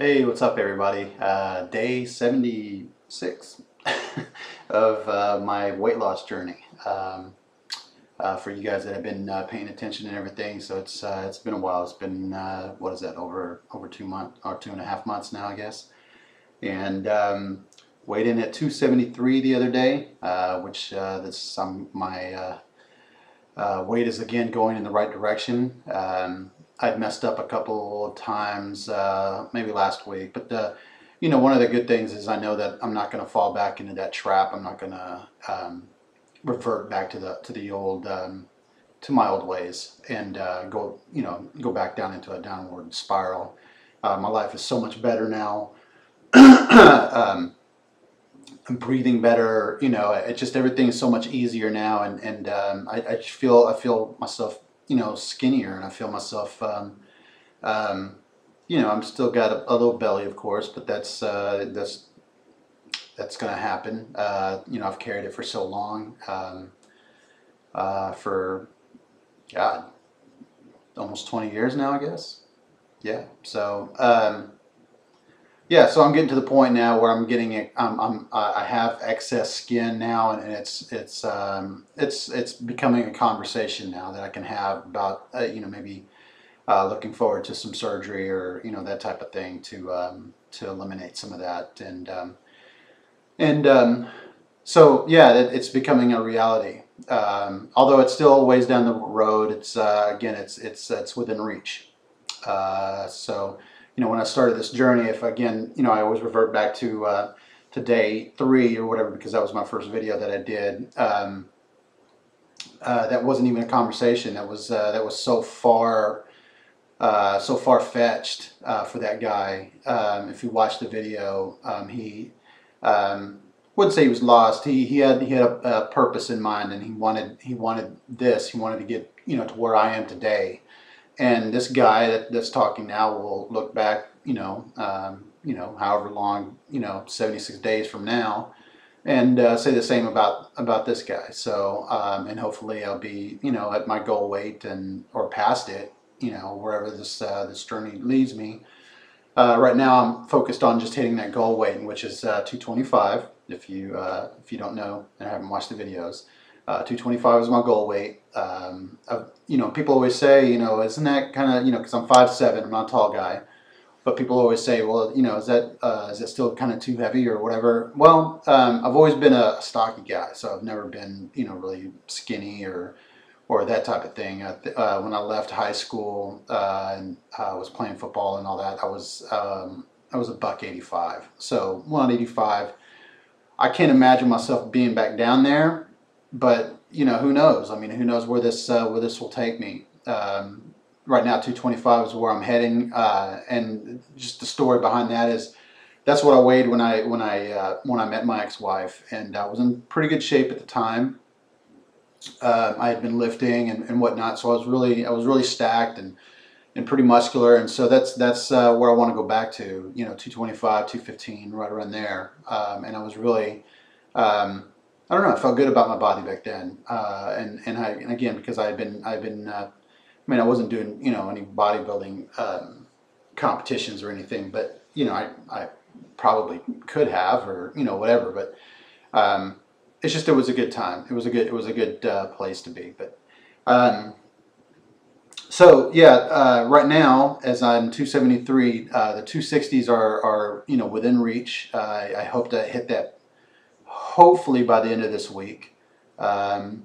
Hey, what's up, everybody? Day 76 of my weight loss journey. For you guys that have been paying attention and everything, so it's been a while. It's been what is that? Over 2 months or 2.5 months now, I guess. And weighed in at 273 the other day, which my weight is again going in the right direction. I'd messed up a couple of times, maybe last week, but one of the good things is I know that I'm not going to fall back into that trap. I'm not going to revert back to the old to my old ways and go back down into a downward spiral. My life is so much better now. I'm breathing better. It just everything is so much easier now, and I just feel myself skinnier, and I feel myself I'm still got a little belly, of course, but that's gonna happen. I've carried it for so long, for God, almost 20 years now, I guess. Yeah. So yeah, so I'm getting to the point now where I'm getting it. I have excess skin now, and it's becoming a conversation now that I can have about maybe looking forward to some surgery or that type of thing to eliminate some of that, so yeah, it's becoming a reality. Although it's still a ways down the road, it's again it's within reach. So when I started this journey, if again, I always revert back to day 3 or whatever, because that was my first video that I did. That wasn't even a conversation. That was so far-fetched for that guy. If you watch the video, he wouldn't say he was lost. He had a purpose in mind, and he wanted this. He wanted to get to where I am today. And this guy that's talking now will look back, however long, 76 days from now, and say the same about this guy. So, and hopefully I'll be, at my goal weight or past it, wherever this journey leads me. Right now I'm focused on just hitting that goal weight, which is 225. If you don't know and haven't watched the videos. 225 is my goal weight. People always say, isn't that kind of, because I'm 5'7", I'm not a tall guy, but people always say, well, is that still kind of too heavy or whatever? Well, I've always been a stocky guy, so I've never been, really skinny or that type of thing. When I left high school and I was playing football and all that, I was a buck 85. So 185. I can't imagine myself being back down there. But who knows? I mean, who knows where this will take me? Right now, 225 is where I'm heading, and just the story behind that is that's what I weighed when I met my ex-wife, and I was in pretty good shape at the time. I had been lifting and whatnot, so I was really stacked and pretty muscular, and so that's where I want to go back to. 225, 215, right around there, and I was really. I don't know. I felt good about my body back then, and again, because I wasn't doing any bodybuilding competitions or anything, but I probably could have, or whatever. But it's just, it was a good time. It was a good place to be. But so yeah, right now as I'm 273, the 260s are within reach. I hope to hit that. Hopefully by the end of this week. That's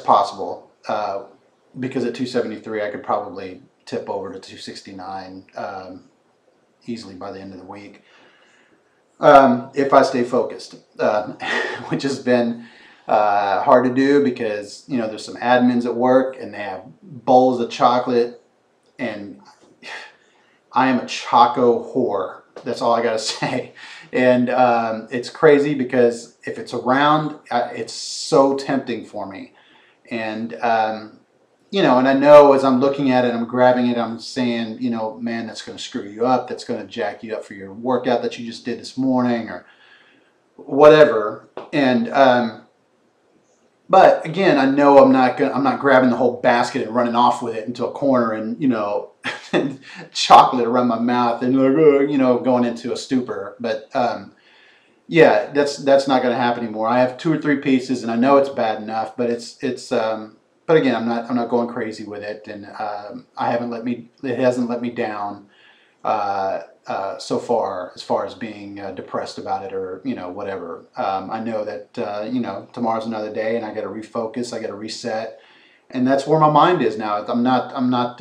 possible, because at 273 I could probably tip over to 269 easily by the end of the week, if I stay focused, which has been hard to do because there's some admins at work and they have bowls of chocolate, and I am a choco whore. That's all I gotta say. And it's crazy because if it's around, it's so tempting for me. And and I know as I'm looking at it, I'm grabbing it, I'm saying, man, that's going to screw you up. That's going to jack you up for your workout that you just did this morning or whatever. And but again, I know I'm not grabbing the whole basket and running off with it into a corner and chocolate around my mouth and like, you know, going into a stupor. But yeah, that's not going to happen anymore. I have 2 or 3 pieces, and I know it's bad enough, but but again, I'm not going crazy with it, and it hasn't let me down so far as being depressed about it or, you know, whatever. I know that you know, tomorrow's another day, and I got to refocus, I got to reset, and that's where my mind is now. I'm not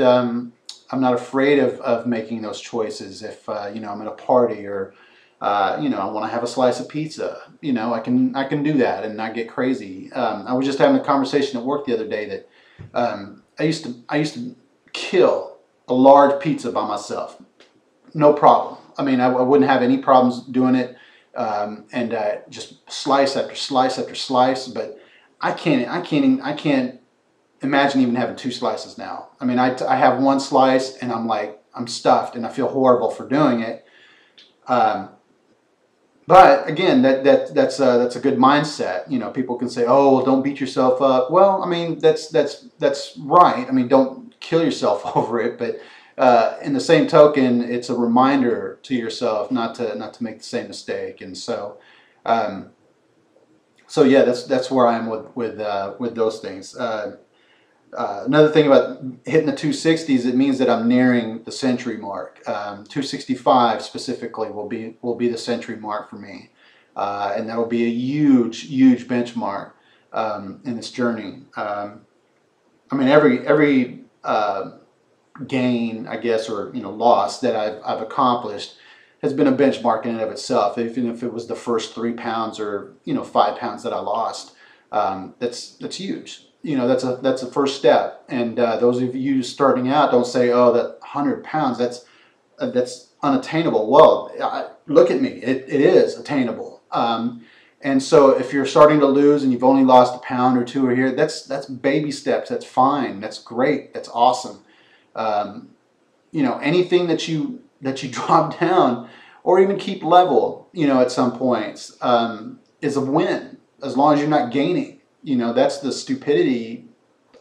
afraid of making those choices. If you know, I'm at a party, or you know, I want to have a slice of pizza, you know, I can do that and not get crazy. I was just having a conversation at work the other day that I used to kill a large pizza by myself, no problem. I mean, I wouldn't have any problems doing it, and just slice after slice after slice. But I can't imagine even having 2 slices now. I mean, I have 1 slice and I'm stuffed and I feel horrible for doing it. But again, that's a good mindset. You know, people can say, "Oh, well, don't beat yourself up." Well, I mean, that's right. I mean, don't kill yourself over it. But in the same token, it's a reminder to yourself not to make the same mistake. And so, so yeah, that's where I am with those things. Another thing about hitting the 260s, it means that I'm nearing the century mark. 265 specifically will be the century mark for me, and that will be a huge benchmark in this journey. I mean, every gain, I guess, or, you know, loss that I've accomplished has been a benchmark in and of itself. Even if it was the first 3 pounds or, you know, 5 pounds that I lost, that's huge. You know, that's a first step. And those of you starting out, don't say, "Oh, that 100 pounds, that's unattainable." Well, look at me, it is attainable. And so if you're starting to lose and you've only lost a pound or 2 or here, that's baby steps. That's fine. That's great. That's awesome. You know, anything that you drop down or even keep level, you know, at some points, is a win, as long as you're not gaining. You know, that's the stupidity,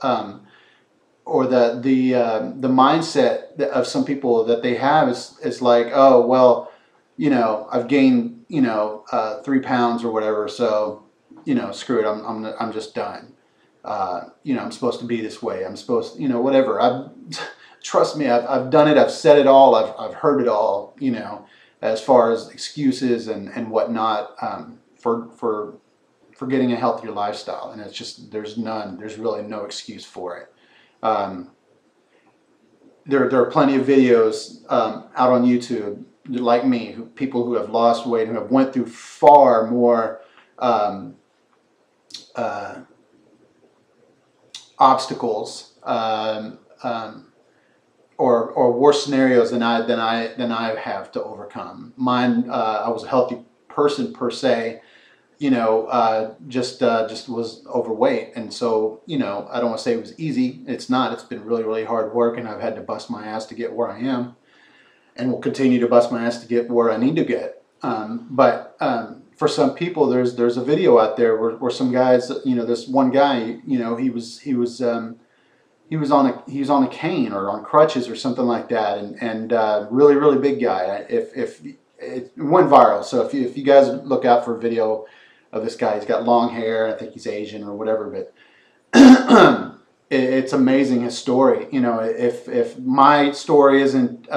or the mindset of some people that they have is like, "Oh, well, you know, I've gained, you know, 3 pounds or whatever, so, you know, screw it, I'm just done. You know, I'm supposed to be this way. I'm supposed, you know, whatever." Trust me, I've done it. I've said it all. I've heard it all. You know, as far as excuses and whatnot, for getting a healthier lifestyle, and it's just, there's really no excuse for it. There are plenty of videos out on YouTube, like me, people who have lost weight, who have went through far more obstacles, or worse scenarios than I have to overcome. Mine, I was a healthy person per se, you know, just was overweight. And so, you know, I don't want to say it was easy. It's not. It's been really hard work, and I've had to bust my ass to get where I am, and will continue to bust my ass to get where I need to get. But for some people, there's a video out there where some guys, you know, this one guy, you know, he was on a cane or on crutches or something like that, and really big guy. If it went viral, so if you guys look out for a video of this guy, he's got long hair. I think he's Asian or whatever, but it's amazing, his story. You know, if my story isn't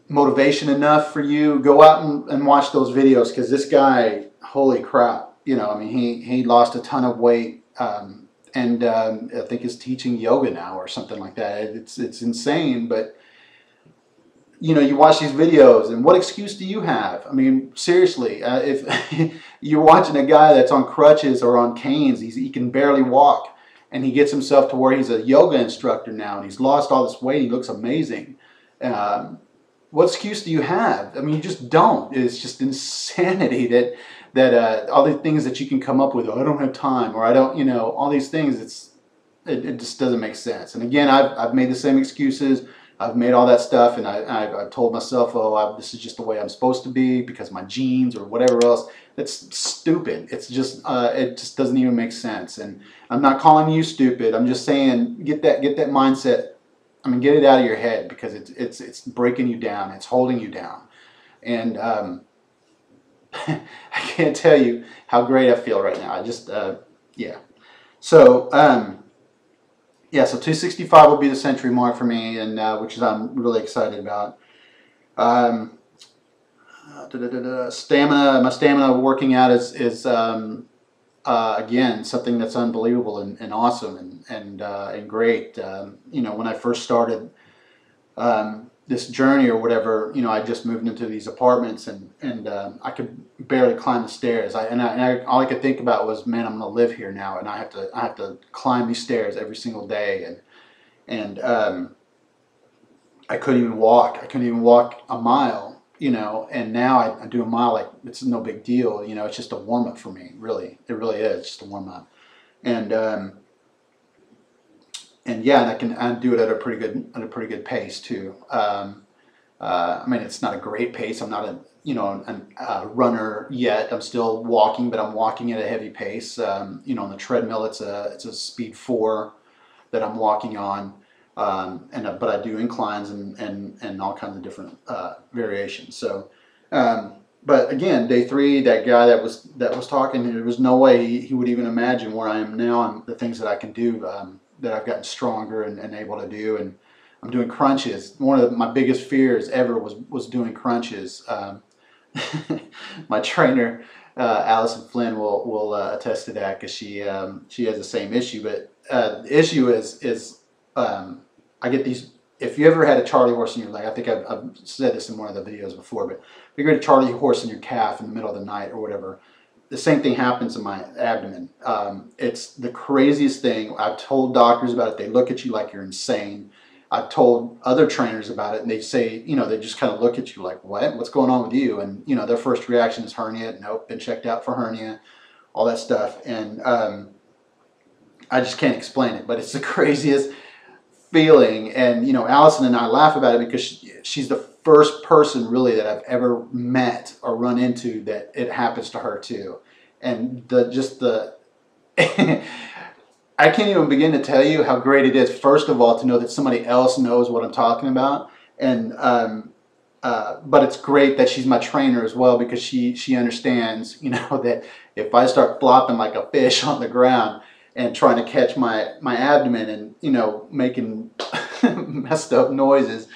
motivation enough for you, go out and watch those videos, because this guy, holy crap, you know, I mean, he lost a ton of weight, and I think is teaching yoga now or something like that. It's insane. But you know, you watch these videos, and what excuse do you have? I mean, seriously, if you're watching a guy that's on crutches or on canes, he can barely walk, and he gets himself to where he's a yoga instructor now, and he's lost all this weight. He looks amazing. What excuse do you have? I mean, you just don't. It's just insanity that all the things that you can come up with. "Oh, I don't have time," or "I don't," you know, all these things. It just doesn't make sense. And again, I've made the same excuses. I've made all that stuff, and I've told myself, oh, this is just the way I'm supposed to be because of my genes or whatever else. It's stupid. It's just it just doesn't even make sense. And I'm not calling you stupid. I'm just saying get that mindset. I mean, get it out of your head, because it's breaking you down. It's holding you down. And I can't tell you how great I feel right now. I just yeah. So yeah, so 265 will be the century mark for me, and which is I'm really excited about. Stamina, my stamina working out is again something that's unbelievable and awesome and great. You know, when I first started this journey or whatever, you know, I just moved into these apartments, and I could barely climb the stairs. All I could think about was, man, I'm going to live here now, and I have to climb these stairs every single day, and I couldn't even walk. I couldn't even walk a mile, you know. And now I do a mile like it's no big deal, you know. It's just a warm up for me, really. It really is just a warm up, and yeah, and I do it at a pretty good pace too. I mean, it's not a great pace. I'm not a runner yet. I'm still walking, but I'm walking at a heavy pace. You know, on the treadmill, it's a speed 4 that I'm walking on, but I do inclines and all kinds of different variations. So, but again, day 3, that guy that was talking, there was no way he would even imagine where I am now and the things that I can do. That I've gotten stronger and able to do, and I'm doing crunches. One of my biggest fears ever was doing crunches. My trainer, Allison Flynn, will attest to that, because she has the same issue. But the issue is I get these. If you ever had a Charlie horse in your leg, I think I've said this in one of the videos before, but if you get a Charlie horse in your calf in the middle of the night or whatever, the same thing happens in my abdomen. It's the craziest thing. I've told doctors about it. They look at you like you're insane. I've told other trainers about it, and they say, you know, they just kind of look at you like, what? What's going on with you? And, you know, their first reaction is hernia. Nope, been checked out for hernia, all that stuff. And I just can't explain it, but it's the craziest feeling. And, you know, Allison and I laugh about it because she's the first person really that I've ever met or run into that it happens to her too. And I can't even begin to tell you how great it is, first of all, to know that somebody else knows what I'm talking about. And but it's great that she's my trainer as well, because she understands, you know, that if I start flopping like a fish on the ground and trying to catch my abdomen and, you know, making messed up noises,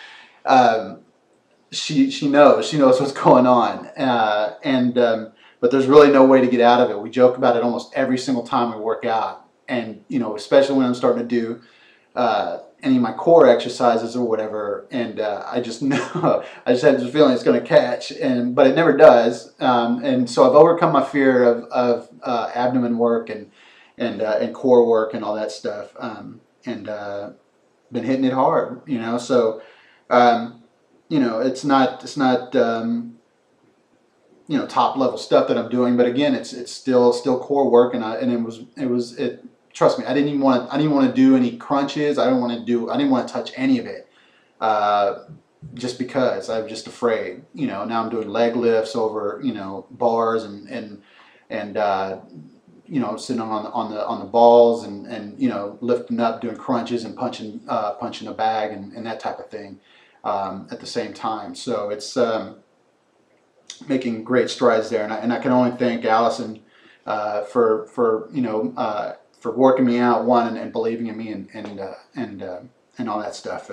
she knows what's going on, but there's really no way to get out of it. We joke about it almost every single time we work out, and, you know, especially when I'm starting to do any of my core exercises or whatever, and I just know, I just have this feeling it's going to catch, but it never does, and so I've overcome my fear of abdomen work and core work and all that stuff, and been hitting it hard, you know. So you know, it's not you know, top level stuff that I'm doing, but again, it's still core work, and trust me, I didn't want to do any crunches. I didn't want to touch any of it, just because I'm just afraid. You know, now I'm doing leg lifts over, you know, bars and you know, sitting on the balls and you know, lifting up, doing crunches and punching a bag and that type of thing at the same time. So it's making great strides there, and I can only thank Allison for you know, for working me out, one, and believing in me and all that stuff.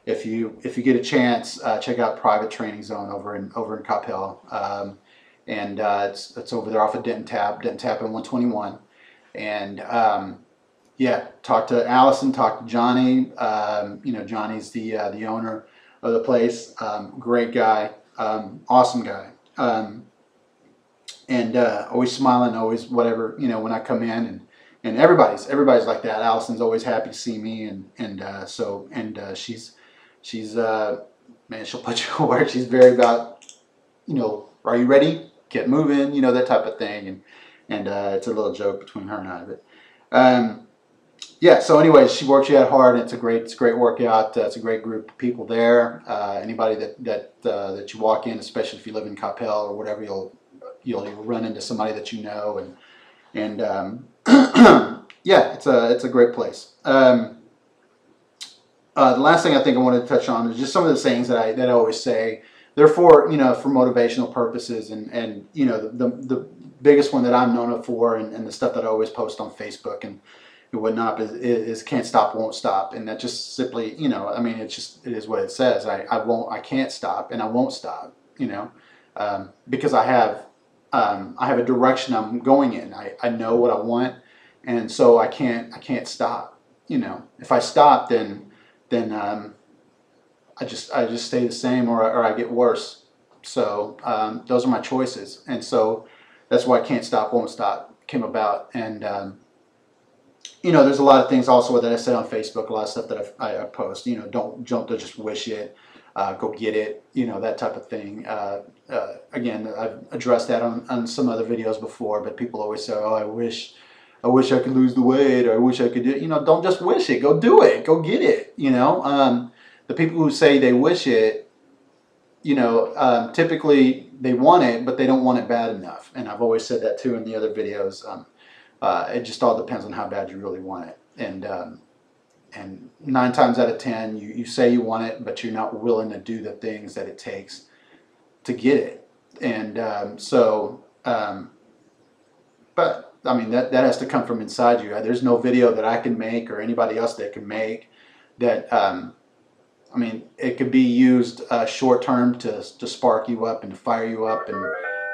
If you get a chance, check out Private Training Zone over in Coppell. And it's over there off of Denton Tap in 121. And yeah, talk to Allison, talk to Johnny. You know, Johnny's the owner of the place. Great guy, awesome guy, and always smiling, always whatever, you know, when I come in, and everybody's like that. Allison's always happy to see me, and she's man, she'll put you to work. She's very about, you know, are you ready? Get moving, you know, that type of thing, and it's a little joke between her and I. But yeah, so anyways, she works you out hard, and it's a great workout. It's a great group of people there. Anybody that you walk in, especially if you live in Coppell or whatever, you'll run into somebody that you know, and yeah, it's a great place. The last thing I think I wanted to touch on is just some of the sayings that I always say. They're for, for motivational purposes, and the biggest one that I'm known for, and the stuff that I always post on Facebook and whatnot is can't stop, won't stop. And that just simply, I mean, it is what it says. I can't stop, and I won't stop, because I have a direction I'm going in. I know what I want, and so I can't stop. If I stop, then I just stay the same, or I get worse. So those are my choices, and so that's why Can't Stop, Won't Stop came about. And there's a lot of things also that I said on Facebook, a lot of stuff that I post. Don't just wish it, go get it. That type of thing. Again, I've addressed that on some other videos before, but people always say, "Oh, I wish I could lose the weight, or I wish I could do it." Don't just wish it. Go do it. Go get it. The people who say they wish it, typically they want it, but they don't want it bad enough. And I've always said that too in the other videos. It just all depends on how bad you really want it. And 9 times out of 10, you say you want it, but you're not willing to do the things that it takes to get it. And but I mean, that has to come from inside you. There's no video that I can make, or anybody else that can make, that I mean, it could be used short term to spark you up and to fire you up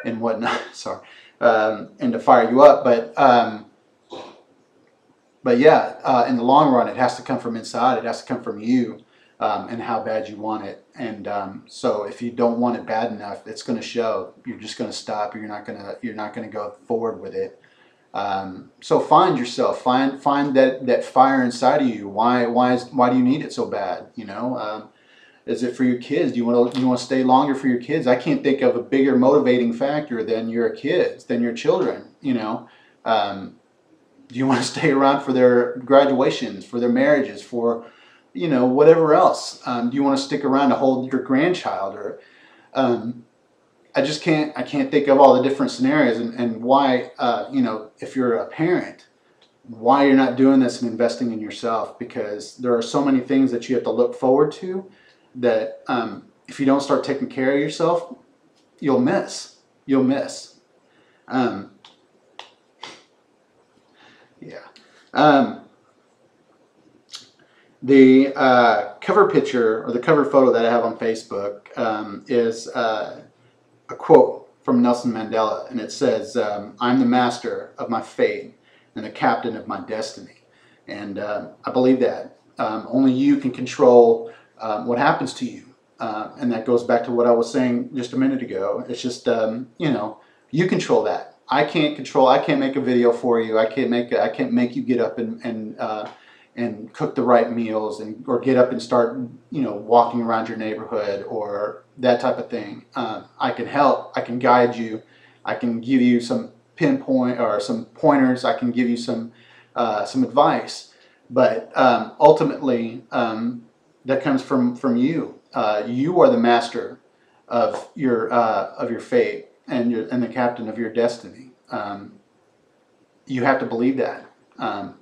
and whatnot. Sorry, and to fire you up, but yeah, in the long run, it has to come from inside. It has to come from you, and how bad you want it. And so if you don't want it bad enough, it's going to show. You're just going to stop. You're not going to go forward with it. So find yourself, find that fire inside of you. Why do you need it so bad? Is it for your kids? Do you want to stay longer for your kids? I can't think of a bigger motivating factor than your kids, than your children. Do you want to stay around for their graduations, for their marriages, for whatever else? Do you want to stick around to hold your grandchild? Or I can't think of all the different scenarios, and why, if you're a parent, why you're not doing this and investing in yourself, because there are so many things that you have to look forward to that if you don't start taking care of yourself, you'll miss. Yeah. The cover picture, or the cover photo that I have on Facebook, is a quote from Nelson Mandela, and it says, "I'm the master of my fate and the captain of my destiny." And I believe that. Only you can control what happens to you. And that goes back to what I was saying just a minute ago. It's just, you control that. I can't make a video for you. I can't make you get up and cook the right meals, or get up and start, walking around your neighborhood, or that type of thing. I can help. I can guide you. I can give you some pinpoint or some pointers. I can give you some advice. But ultimately, that comes from you. You are the master of your fate, and the captain of your destiny. You have to believe that. And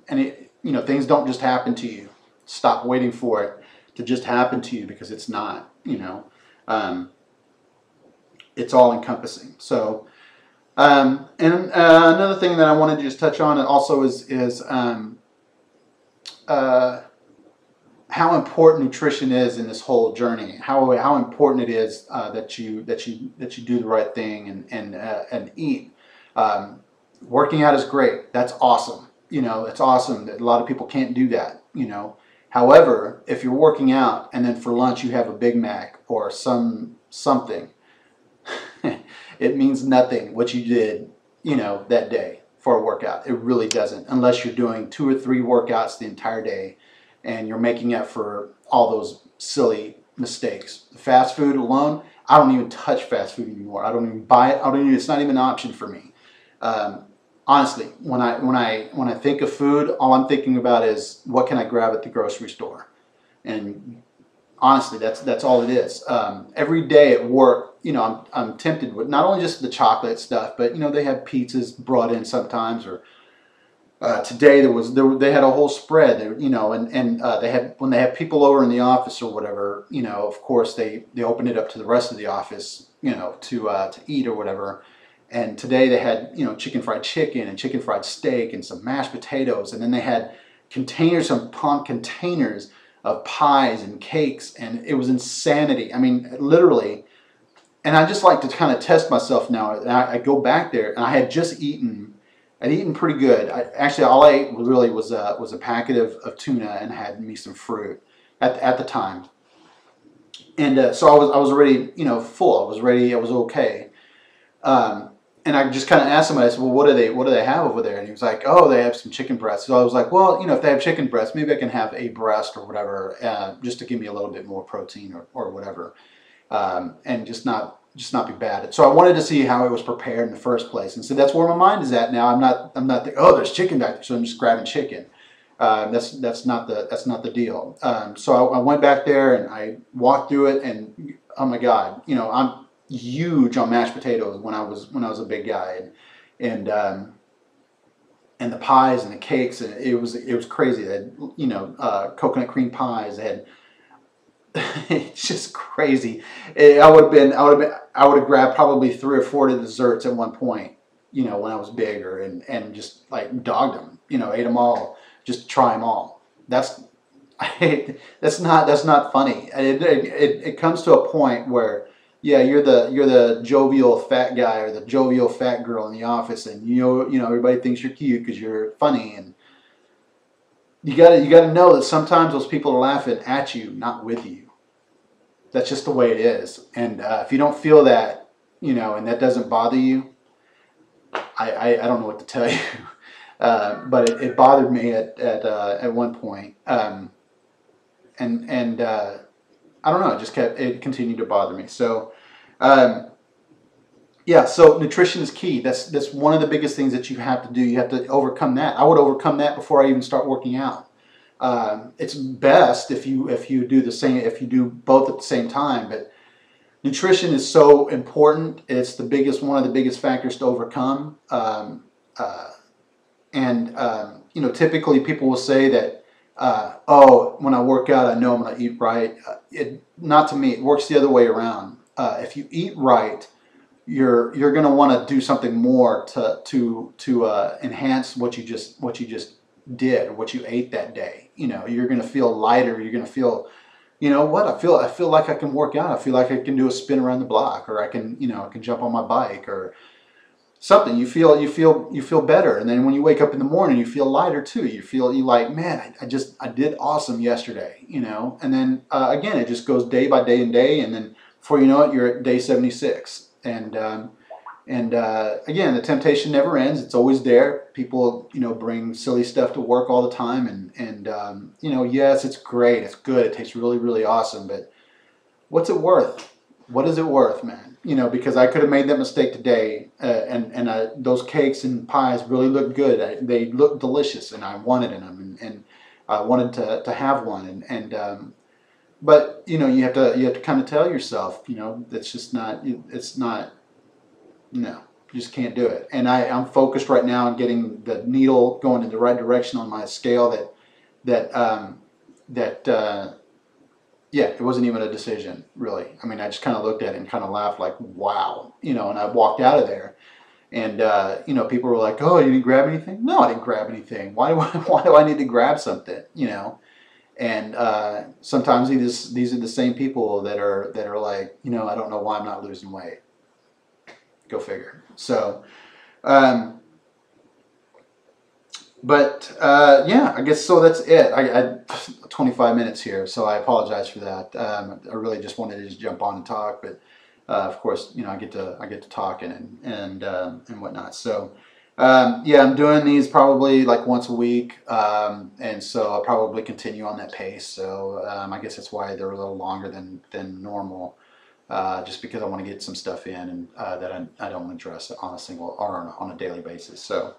things don't just happen to you. Stop waiting for it to just happen to you, because it's not. It's all encompassing. So, and another thing that I wanted to just touch on also is how important nutrition is in this whole journey. How important it is that you do the right thing and eat. Working out is great. That's awesome. It's awesome that a lot of people can't do that. However, if you're working out and then for lunch you have a Big Mac or something, it means nothing what you did, that day for a workout. It really doesn't, unless you're doing 2 or 3 workouts the entire day and you're making up for all those silly mistakes. Fast food alone, I don't even touch fast food anymore. I don't even buy it. It's not even an option for me. honestly, when I think of food, all I'm thinking about is what can I grab at the grocery store. And honestly, that's all it is. Every day at work, I'm tempted with not only just the chocolate stuff, but they have pizzas brought in sometimes. Or today they had a whole spread. And they had, when they have people over in the office or whatever. Of course they open it up to the rest of the office, to eat or whatever. And today they had chicken fried chicken and chicken fried steak and some mashed potatoes, and then they had containers upon containers of pies and cakes, and it was insanity. I mean, literally. And I just like to kind of test myself now. And I go back there, and I had just eaten. I'd eaten pretty good. Actually, all I ate really was a packet of tuna and had me some fruit at the time. And so I was already full. I was ready. I was okay. Um, and I just kind of asked him. I said, "Well, what do they have over there?" And he was like, "Oh, they have some chicken breasts." So I was like, "Well, if they have chicken breasts, maybe I can have a breast or whatever, just to give me a little bit more protein or whatever, and just not be bad." So I wanted to see how it was prepared in the first place, and so that's where my mind is at now. I'm not thinking, "Oh, there's chicken back there," so I'm just grabbing chicken. That's not the deal. So I went back there and I walked through it, and oh my God, I'm huge on mashed potatoes when I was a big guy, and the pies and the cakes, and it was crazy. They had coconut cream pies. They had it's just crazy. I would have grabbed probably 3 or 4 desserts at one point, when I was bigger, and just like dogged them, ate them all, just try them all. That's not funny. It comes to a point where, yeah, you're the jovial fat guy or the jovial fat girl in the office, and everybody thinks you're cute because you're funny, and you gotta know that sometimes those people are laughing at you, not with you. That's just the way it is. And if you don't feel that, and that doesn't bother you, I don't know what to tell you. But it bothered me at one point. And I don't know, it continued to bother me. So, yeah, so nutrition is key. That's one of the biggest things that you have to do. You have to overcome that. I would overcome that before I even start working out. It's best if you do the same, if you do both at the same time. But nutrition is so important. It's one of the biggest factors to overcome. And typically people will say that, oh, when I work out, I know I'm going to eat right. Not to me. It works the other way around. If you eat right, you're going to want to do something more to enhance what you just did, what you ate that day. You're going to feel lighter. You're going to feel, I feel like I can work out. I feel like I can do a spin around the block, or I can jump on my bike or something. You feel better. And then when you wake up in the morning, you feel lighter too. You like, man, I did awesome yesterday, and then again, it just goes day by day and day. And then before you know it, you're at day 76. And again, the temptation never ends. It's always there. People, bring silly stuff to work all the time, and yes, it's great, it's good, it tastes really, really awesome. But what's it worth? What is it worth, man? Because I could have made that mistake today, and those cakes and pies really looked good. They looked delicious, and I wanted them, and I wanted to have one, but you have to kind of tell yourself, that's just not. It's not. No, you just can't do it. And I'm focused right now on getting the needle going in the right direction on my scale. Yeah, it wasn't even a decision, really. I mean, I just kind of looked at it and kind of laughed, like, wow, and I walked out of there, and people were like, "Oh, you didn't grab anything?" No, I didn't grab anything. Why do I need to grab something? And sometimes these are the same people that are like, I don't know why I'm not losing weight. Go figure. So, yeah, I guess so. That's it. I 25 minutes here, so I apologize for that. I really just wanted to just jump on and talk, but of course, I get to talking and whatnot. So, yeah, I'm doing these probably like once a week, and so I'll probably continue on that pace. So, I guess that's why they're a little longer than normal. Just because I want to get some stuff in, and that I don't want to address on a single or on a daily basis. So,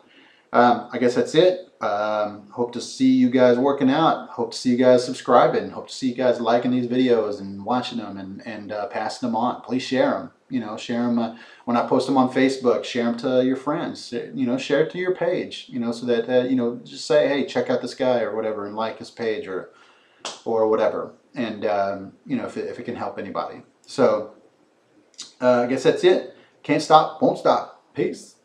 I guess that's it. Hope to see you guys working out. Hope to see you guys subscribing. Hope to see you guys liking these videos and watching them and passing them on. Please share them. You know, share them when I post them on Facebook. Share them to your friends. You know, share it to your page. You know, so that you know, just say, hey, check out this guy or whatever, and like his page or whatever. And you know, if it can help anybody. So I guess that's it. Can't stop, won't stop. Peace.